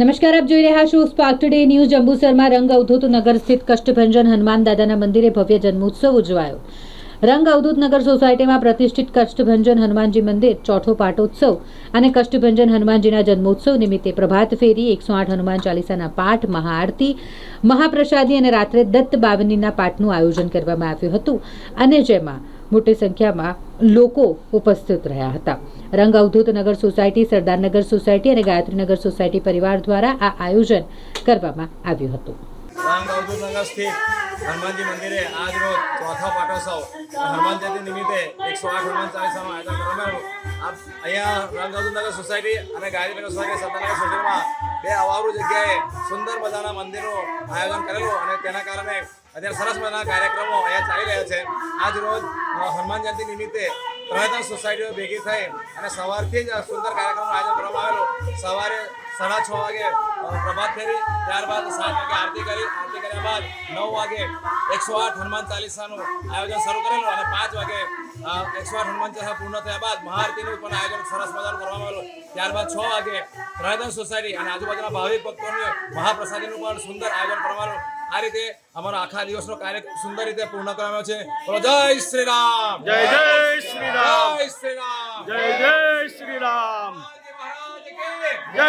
નમસ્કાર, આપ જોઈ રહ્યા છો સ્પાર્ક ટુડે ન્યૂઝ. જંબુસરમાં રંગ અવધૂત નગર સ્થિત કષ્ટભંજન હનુમાન દાદાના મંદિરે ભવ્ય જન્મોત્સવ ઉજવાયો. રંગ અવધૂત નગર સોસાયટીમાં પ્રતિષ્ઠિત કષ્ટભંજન હનુમાનજી મંદિર ચોથો પાટોત્સવ અને કષ્ટભંજન હનુમાનજીના જન્મોત્સવ નિમિત્તે પ્રભાત ફેરી, 108 હનુમાન ચાલીસાના પાઠ, મહાઆરતી, મહાપ્રસાદી અને રાત્રે દત્ત બાવનીના પાઠનું આયોજન કરવામાં આવ્યું હતું અને જેમાં મોટી સંખ્યામાં લોકો ઉપસ્થિત રહ્યા હતા. રંગ અવધૂત નગર સોસાયટી, સરદારનગર સોસાયટી અને ગાયત્રીનગર સોસાયટી પરિવાર દ્વારા આ આયોજન કરવામાં આવ્યું હતું. રંગ અવધૂત નગર સ્થિત હનુમાનજી મંદિરે આજ રોજ ચોથો પાટોત્સવ હનુમાન જયંતિ નિમિત્તે 108 હનુમાન ચાલીસાનું આયોજન કરવામાં આવ્યું. અહીંયા રંગ અવધૂત નગર સોસાયટી અને ગાયત્રીનગર સોસાયટી, સરદારનગર સોસાયટીમાં બે અવારું જગ્યાએ સુંદર મજાના મંદિરનું આયોજન કરેલું અને તેના કારણે અત્યારે સરસ મજાના કાર્યક્રમો અહીંયા ચાલી રહ્યા છે. આજ રોજ હનુમાન જયંતિ નિમિત્તે 3 સોસાયટીઓ ભેગી થઈ અને સવારથી જ સુંદર કાર્યક્રમનું આયોજન કરવામાં આવેલું. સવારે 6:30 વાગે પ્રભાત ફેરી, ત્યારબાદ 7 વાગે આરતી કર્યા બાદ 9 વાગે 108 હનુમાન ચાલીસાનું આયોજન શરૂ કરેલું અને 5 વાગે 108 હનુમાન ચાલીસા પૂર્ણ થયા બાદ મહાઆરતીનું પણ આયોજન સરસ મજાનું કરવામાં આવેલું. ત્યારબાદ 6 વાગે 3 સોસાયટી અને આજુબાજુના ભાવિક ભક્તોને મહાપ્રસાદીનું પણ સુંદર આયોજન કરવામાં આવેલું. આ રીતે અમારો આખા દિવસનો કાર્ય સુંદર રીતે પૂર્ણ કરવામાં છે. જય શ્રી રામ, જય જય શ્રી રામ, જય શ્રી રામ, જય જય શ્રી રામ, મહારાજ કી જય